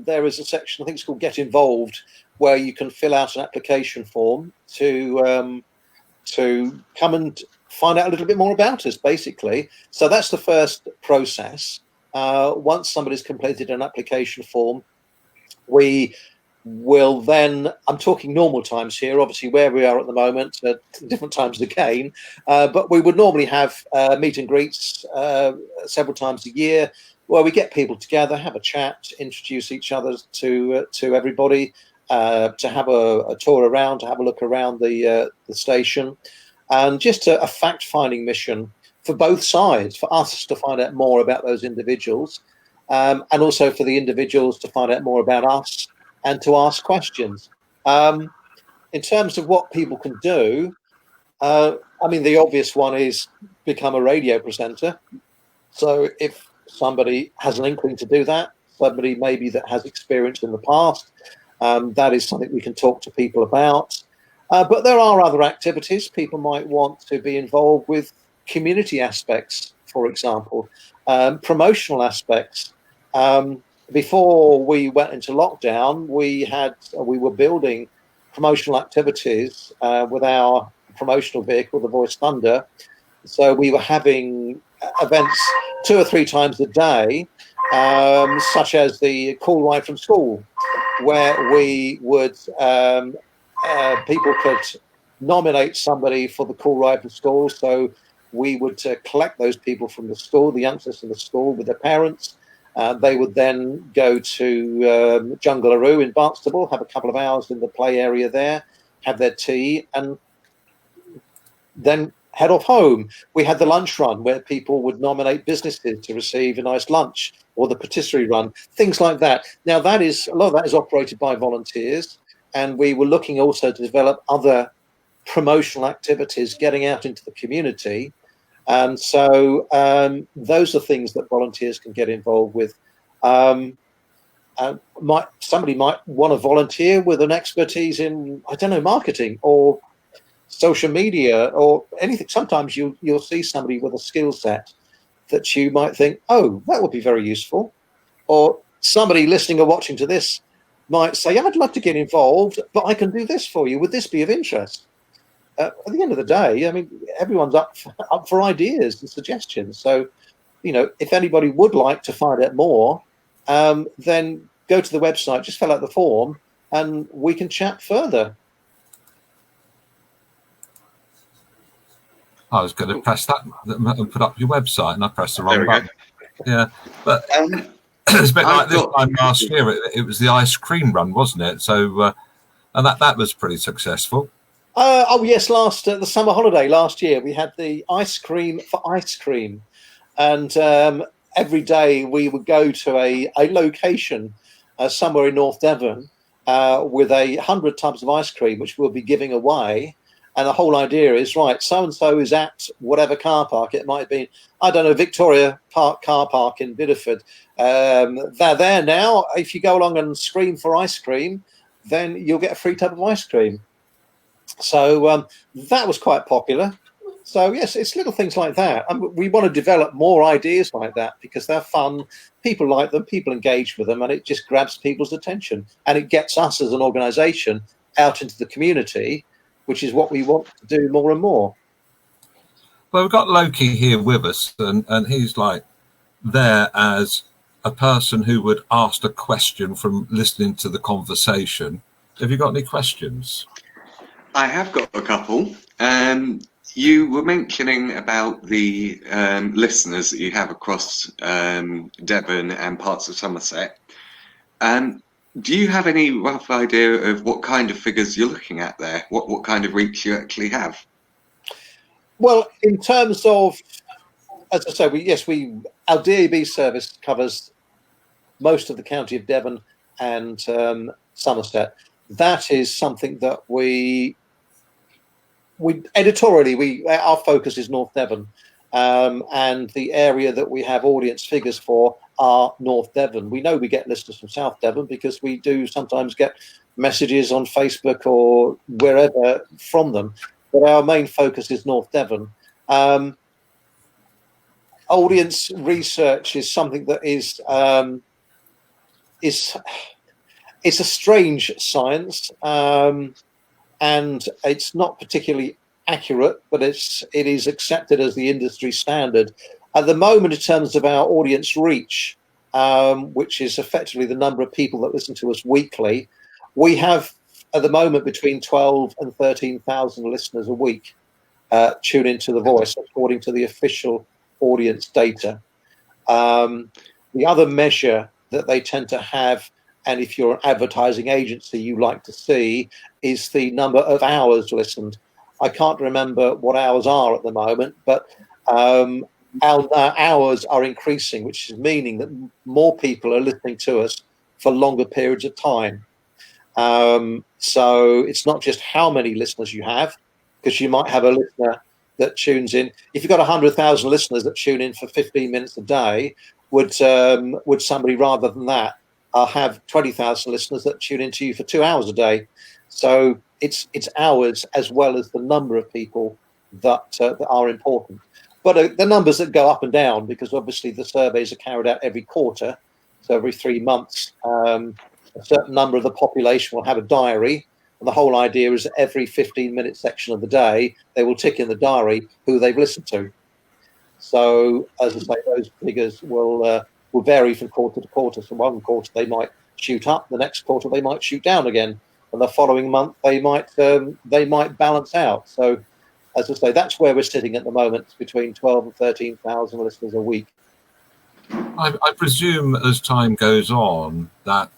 There is a section, I think it's called Get Involved, where you can fill out an application form to come and find out a little bit more about us, basically. So that's the first process. Once somebody's completed an application form, we will then, I'm talking normal times here, obviously where we are at the moment, different times again, but we would normally have meet and greets several times a year where we get people together, have a chat, introduce each other to everybody, to have a tour around, to have a look around the station, and just a fact-finding mission for both sides, for us to find out more about those individuals, and also for the individuals to find out more about us, and to ask questions. In terms of what people can do, I mean, the obvious one is become a radio presenter. So if somebody has an inkling to do that, somebody maybe that has experience in the past, that is something we can talk to people about. But there are other activities. People might want to be involved with community aspects, for example, promotional aspects. Before we went into lockdown, we were building promotional activities with our promotional vehicle, the Voice Thunder. So we were having events 2 or 3 times a day, such as the Call Ride from School, where we would people could nominate somebody for the Call Ride from School. So we would collect those people from the school, the youngsters from the school, with their parents. They would then go to Jungle in Barnstable, have a couple of hours in the play area there, have their tea, and then head off home. We had the lunch run where people would nominate businesses to receive a nice lunch, or the patisserie run, things like that. Now, a lot of that is operated by volunteers, and we were looking also to develop other promotional activities, getting out into the community. And so those are things that volunteers can get involved with. Somebody might want to volunteer with an expertise in, I don't know, marketing or social media or anything. Sometimes you'll see somebody with a skill set that you might think, oh, that would be very useful. Or somebody listening or watching to this might say, I'd love to get involved, but I can do this for you. Would this be of interest? At the end of the day, I mean, everyone's up for ideas and suggestions. So, if anybody would like to find out more, then go to the website, just fill out the form, and we can chat further. I was going to press that and put up your website, and I pressed the wrong button. Yeah, but it's a bit like this time last year. It was the ice cream run, wasn't it? So, and that was pretty successful. Oh yes, the summer holiday last year we had the ice cream for ice cream, and every day we would go to a location somewhere in North Devon with 100 tubs of ice cream, which we'll be giving away. And the whole idea is, right, so and so is at whatever car park. It might be, I don't know, Victoria Park car park in Bideford. They're there now. If you go along and scream for ice cream, then you'll get a free tub of ice cream. So that was quite popular. So yes, it's little things like that. We want to develop more ideas like that because they're fun. People like them, people engage with them, and it just grabs people's attention. And it gets us as an organisation out into the community, which is what we want to do more and more. Well, we've got Loki here with us, and he's like there as a person who would ask a question from listening to the conversation. Have you got any questions? I have got a couple. You were mentioning about the listeners that you have across Devon and parts of Somerset. Do you have any rough idea of what kind of figures you're looking at there? What kind of reach you actually have? Well, in terms of, as I say, our DAB service covers most of the county of Devon and Somerset. That is something that we editorially, our focus is North Devon, and the area that we have audience figures for are North Devon. We know we get listeners from South Devon because we do sometimes get messages on Facebook or wherever from them, but our main focus is North Devon. Audience research is something that is it's a strange science, and it's not particularly accurate, but it is accepted as the industry standard. At the moment, in terms of our audience reach, which is effectively the number of people that listen to us weekly, we have at the moment between 12 and 13,000 listeners a week tune into The Voice, according to the official audience data. The other measure that they tend to have, and if you're an advertising agency you like to see, is the number of hours listened. I can't remember what hours are at the moment, but our hours are increasing, which is meaning that more people are listening to us for longer periods of time. So it's not just how many listeners you have, because you might have a listener that tunes in. If you've got 100,000 listeners that tune in for 15 minutes a day, would somebody rather than that have 20,000 listeners that tune into you for 2 hours a day? So it's hours as well as the number of people that are important. But the numbers that go up and down, because obviously the surveys are carried out every quarter, so every 3 months, a certain number of the population will have a diary. And the whole idea is that every 15-minute section of the day, they will tick in the diary who they've listened to. So, as I say, those figures will vary from quarter to quarter. So one quarter they might shoot up, the next quarter they might shoot down again, and the following month they might balance out. So, as I say, that's where we're sitting at the moment, between 12 and 13,000 listeners a week. I presume as time goes on that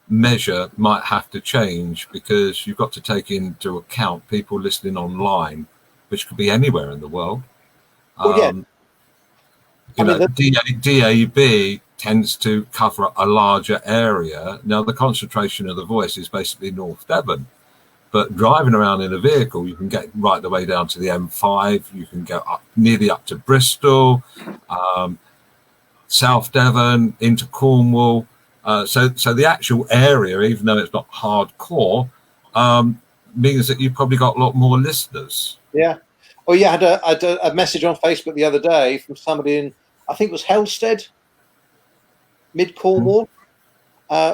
measure might have to change, because you've got to take into account people listening online, which could be anywhere in the world. Well, yeah. DAB tends to cover a larger area. Now, the concentration of The Voice is basically North Devon, but driving around in a vehicle, you can get right the way down to the M5. You can go nearly up to Bristol, South Devon, into Cornwall. So the actual area, even though it's not hardcore, means that you've probably got a lot more listeners. Yeah. Oh, yeah. I had a message on Facebook the other day from somebody in, I think it was Helsted, mid Cornwall,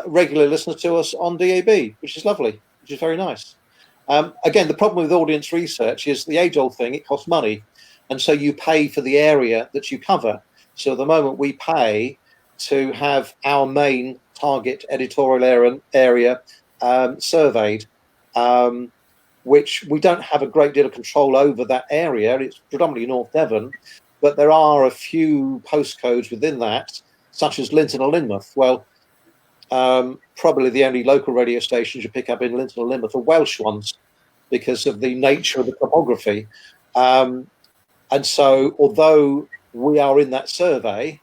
regular listener to us on DAB, which is lovely, which is very nice. Again, the problem with audience research is the age-old thing: it costs money, and so you pay for the area that you cover. So at the moment, we pay to have our main target editorial area surveyed, which we don't have a great deal of control over that area. It's predominantly North Devon, but there are a few postcodes within that, such as Linton or Lynmouth. Well, probably the only local radio stations you pick up in Linton or Lynmouth are Welsh ones, because of the nature of the topography. And so, although we are in that survey,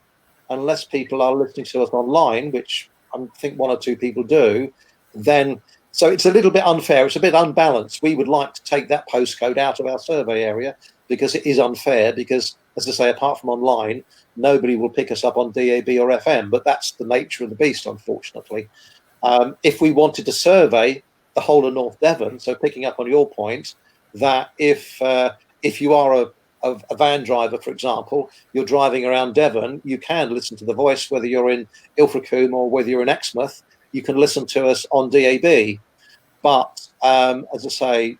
unless people are listening to us online, which I think one or two people do, then so it's a little bit unfair. It's a bit unbalanced. We would like to take that postcode out of our survey area, because it is unfair. Because, as I say, apart from online, nobody will pick us up on DAB or FM. But that's the nature of the beast, unfortunately. If we wanted to survey the whole of North Devon, so picking up on your point, that if you are a van driver, for example, you're driving around Devon, you can listen to The Voice, whether you're in Ilfracombe or whether you're in Exmouth, you can listen to us on DAB. But as I say,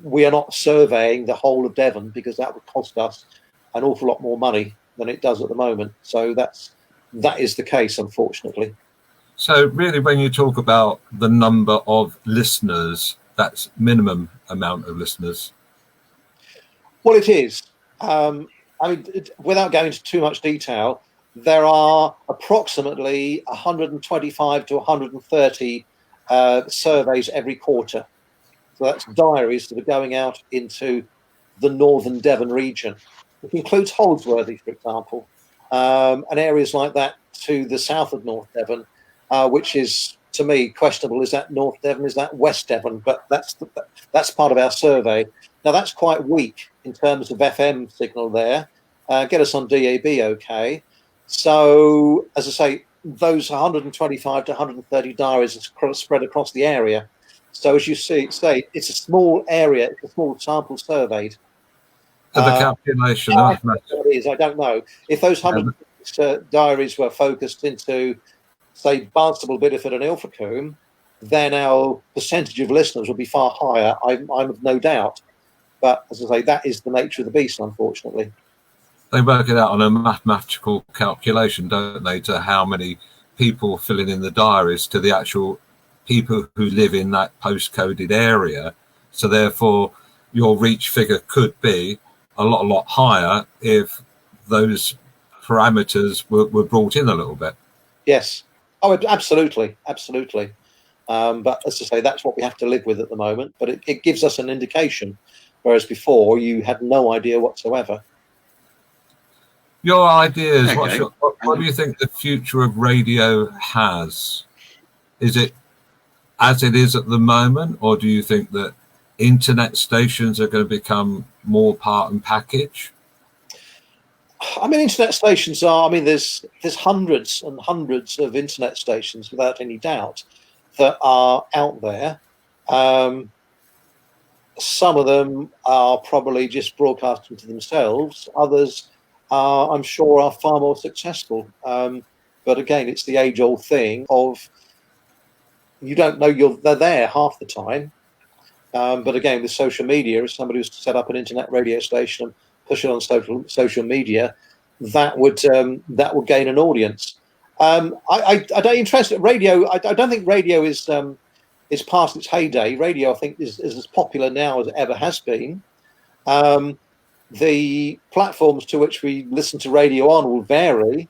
we are not surveying the whole of Devon, because that would cost us an awful lot more money than it does at the moment. So that is the case, unfortunately. So really, when you talk about the number of listeners, that's minimum amount of listeners. Well, it is. I mean, without going into too much detail, there are approximately 125 to 130 surveys every quarter. So that's diaries that are going out into the northern Devon region, which includes Holdsworthy, for example, and areas like that to the south of North Devon, which is, to me, questionable. Is that North Devon? Is that West Devon? But that's part of our survey. Now, that's quite weak in terms of FM signal there. Get us on DAB, okay. So, as I say, those 125 to 130 diaries are spread across the area. So, as you say, it's a small area, it's a small sample surveyed. The calculation, How accurate that is, I don't know. If those 100 diaries were focused into, say, Barnstable, Bideford, and Ilfracombe, then our percentage of listeners would be far higher. I'm of no doubt. But as I say, that is the nature of the beast, unfortunately. They work it out on a mathematical calculation, don't they, to how many people filling in the diaries to the actual people who live in that postcoded area. So therefore, your reach figure could be a lot higher if those parameters were brought in a little bit. Yes. Oh, absolutely. But as I say, that's what we have to live with at the moment. But it gives us an indication, whereas before you had no idea whatsoever. Your ideas, Okay. what do you think the future of radio has? Is it as it is at the moment, or do you think that internet stations are going to become more part and package? I mean, internet stations are, I mean, there's hundreds and hundreds of internet stations, without any doubt, that are out there. Some of them are probably just broadcasting to themselves. Others, I'm sure, are far more successful. But again, it's the age-old thing of you don't know they're there half the time. But again, with social media, if somebody was to set up an internet radio station and push it on social media, that would gain an audience. I don't interest radio. I don't think radio is past its heyday. Radio, I think, is as popular now as it ever has been. The platforms to which we listen to radio on will vary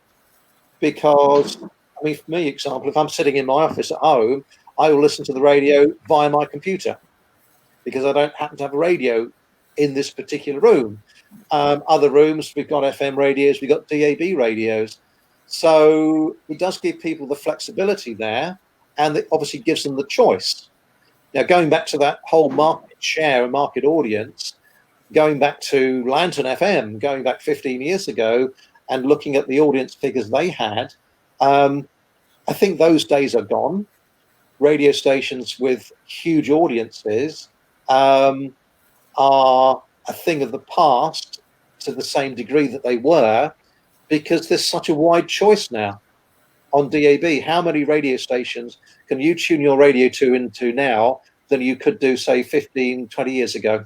because, I mean, for me, example, if I'm sitting in my office at home, I will listen to the radio via my computer because I don't happen to have a radio in this particular room. Other rooms, we've got FM radios, we've got DAB radios. So it does give people the flexibility there, and it obviously gives them the choice. Now, going back to that whole market share and market audience, going back to Lantern FM, going back 15 years ago, and looking at the audience figures they had, I think those days are gone. Radio stations with huge audiences are a thing of the past to the same degree that they were, because there's such a wide choice now on DAB. How many radio stations can you tune your radio into now than you could do, say, 15, 20 years ago?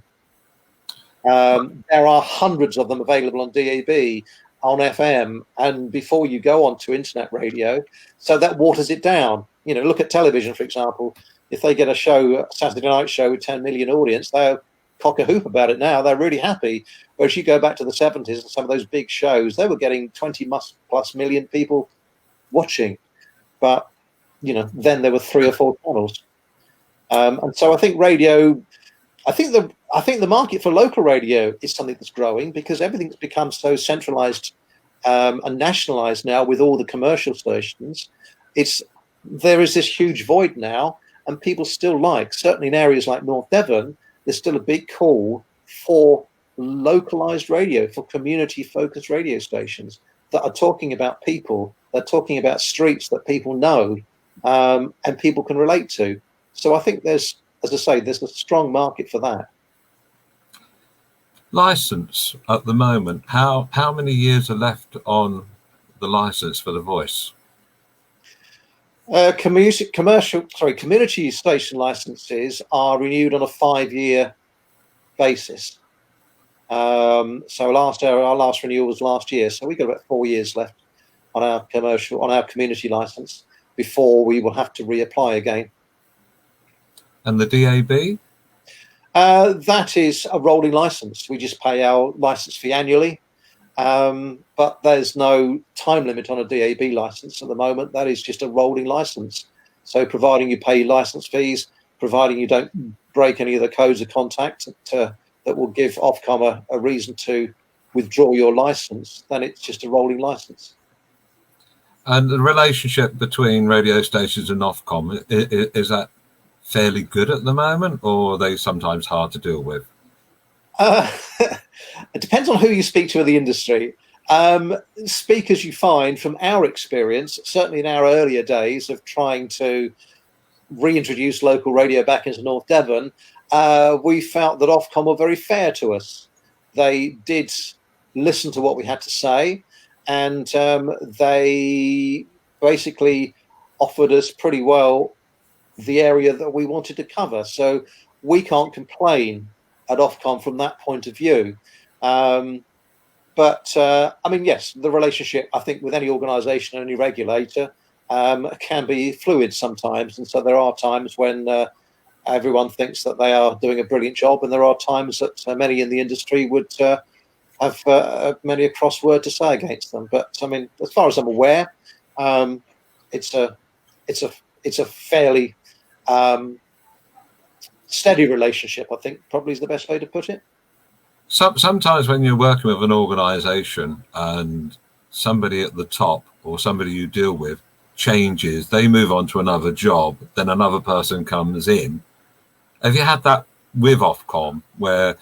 There are hundreds of them available on DAB, on FM, and before you go on to internet radio. So that waters it down. You know, look at television, for example. If they get a show, a Saturday night show with 10 million audience, they're cock a hoop about it now. They're really happy. Whereas you go back to the 70s and some of those big shows, they were getting 20 plus million people watching. But, you know, then there were 3 or 4 channels. And so I think radio, I think the market for local radio is something that's growing because everything's become so centralized and nationalized now with all the commercial stations. There is this huge void now, and people still certainly in areas like North Devon, there's still a big call for localized radio, for community-focused radio stations that are talking about people, they're talking about streets that people know and people can relate to. So I think there's a strong market for that. License at the moment, how many years are left on the license for The Voice? Community station licenses are renewed on a 5-year basis. So our last renewal was last year, so we've got about 4 years left on our community license before we will have to reapply again. And the DAB? That is a rolling license. We just pay our license fee annually. But there's no time limit on a DAB license at the moment. That is just a rolling license. So providing you pay license fees, providing you don't break any of the codes of contact that will give Ofcom a reason to withdraw your license, then it's just a rolling license. And the relationship between radio stations and Ofcom, is that fairly good at the moment, or are they sometimes hard to deal with? It depends on who you speak to in the industry. Speakers, you find from our experience, certainly in our earlier days of trying to reintroduce local radio back into North Devon, we felt that Ofcom were very fair to us. They did listen to what we had to say, and they basically offered us pretty well the area that we wanted to cover. So we can't complain at Ofcom from that point of view. But I mean, yes, the relationship, I think, with any organisation and any regulator can be fluid sometimes. And so there are times when everyone thinks that they are doing a brilliant job, and there are times that many in the industry would have many a crossword to say against them. But I mean, as far as I'm aware, it's a fairly steady relationship, I think probably is the best way to put it. Sometimes when you're working with an organisation and somebody at the top or somebody you deal with changes, they move on to another job, then another person comes in. Have you had that with Ofcom, where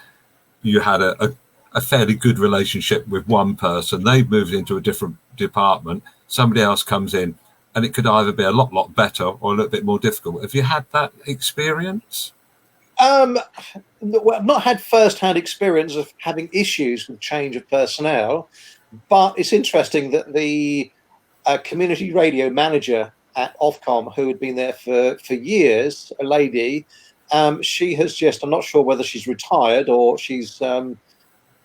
you had a fairly good relationship with one person, they've moved into a different department, somebody else comes in, and it could either be a lot better or a little bit more difficult? Have you had that experience? Well, I've not had first-hand experience of having issues with change of personnel, but it's interesting that the community radio manager at Ofcom, who had been there for years, a lady, she has just, I'm not sure whether she's retired or she's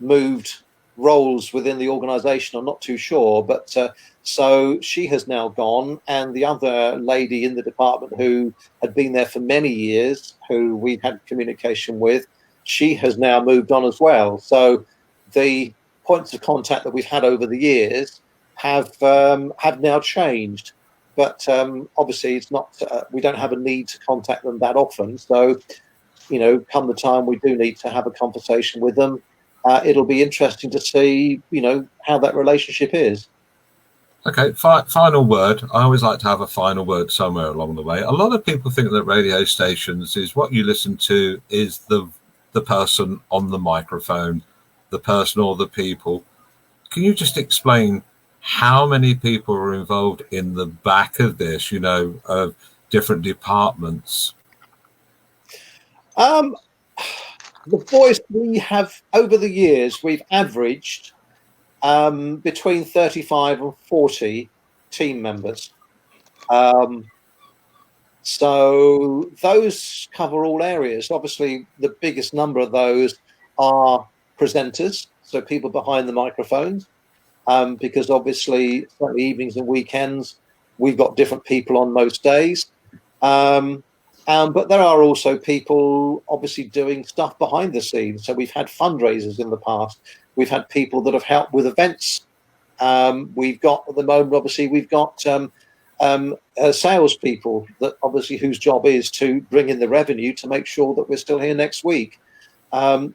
moved roles within the organisation, I'm not too sure, but so she has now gone, and the other lady in the department who had been there for many years, who we had communication with, she has now moved on as well. So the points of contact that we've had over the years have now changed, but obviously it's not. We don't have a need to contact them that often. So, you know, come the time we do need to have a conversation with them, it'll be interesting to see, you know, how that relationship is. Okay, final word. I always like to have a final word somewhere along the way. A lot of people think that radio stations is what you listen to is the person on the microphone, the person or the people. Can you just explain how many people are involved in the back of this, you know, of different departments? The voice, we have, over the years, we've averaged between 35 and 40 team members. So those cover all areas. Obviously, the biggest number of those are presenters, so people behind the microphones, because obviously, certainly evenings and weekends, we've got different people on most days. But there are also people obviously doing stuff behind the scenes. So we've had fundraisers in the past. We've had people that have helped with events. We've got, at the moment, obviously, we've got salespeople that obviously whose job is to bring in the revenue to make sure that we're still here next week. And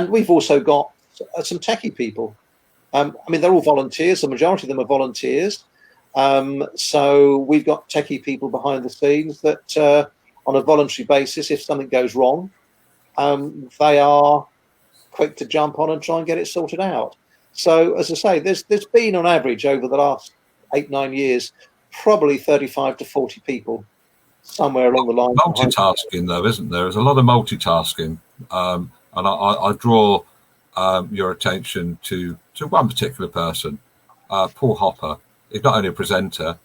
we've also got some techie people. I mean, they're all volunteers. The majority of them are volunteers. So we've got techie people behind the scenes that on a voluntary basis, if something goes wrong, they are quick to jump on and try and get it sorted out. So, as I say, there's been on average over the last 8-9 years, probably 35 to 40 people somewhere along the line. Multitasking, though, isn't there? There's a lot of multitasking. And I draw your attention to one particular person, Paul Hopper. He's not only a presenter,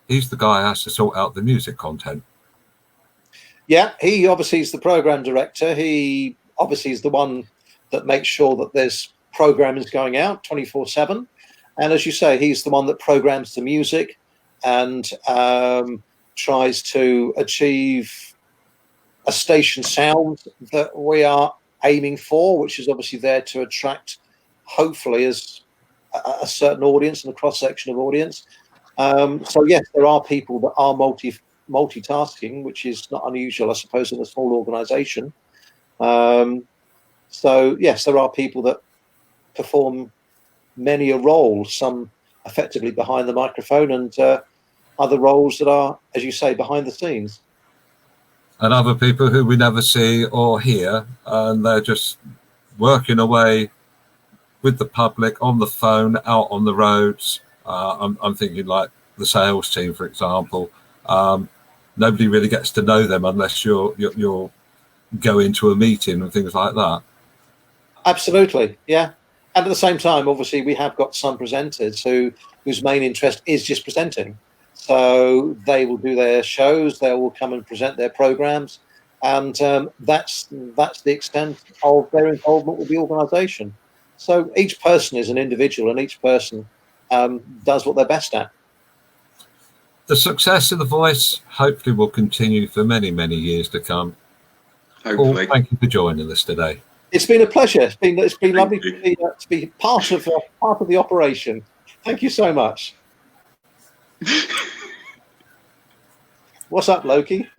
he's the guy who has to sort out the music content. Yeah, he obviously is the program director. He obviously is the one that makes sure that there's programs going out 24/7. And as you say, he's the one that programs the music and tries to achieve a station sound that we are aiming for, which is obviously there to attract, hopefully, as a certain audience and a cross section of audience. So yes, there are people that are multitasking, which is not unusual, I suppose, in a small organisation. So yes, there are people that perform many a role, some effectively behind the microphone, and other roles that are, as you say, behind the scenes. And other people who we never see or hear, and they're just working away with the public on the phone, out on the roads. I'm thinking like the sales team, for example. Nobody really gets to know them unless you're going to a meeting and things like that. Absolutely, yeah. And at the same time, obviously, we have got some presenters whose main interest is just presenting. So they will do their shows, they will come and present their programs, and that's the extent of their involvement with the organisation. So each person is an individual, and each person does what they're best at. The success of The Voice hopefully will continue for many, many years to come. Hopefully. Paul, thank you for joining us today. It's been a pleasure. It's been lovely to be part of the operation. Thank you so much. What's up, Loki?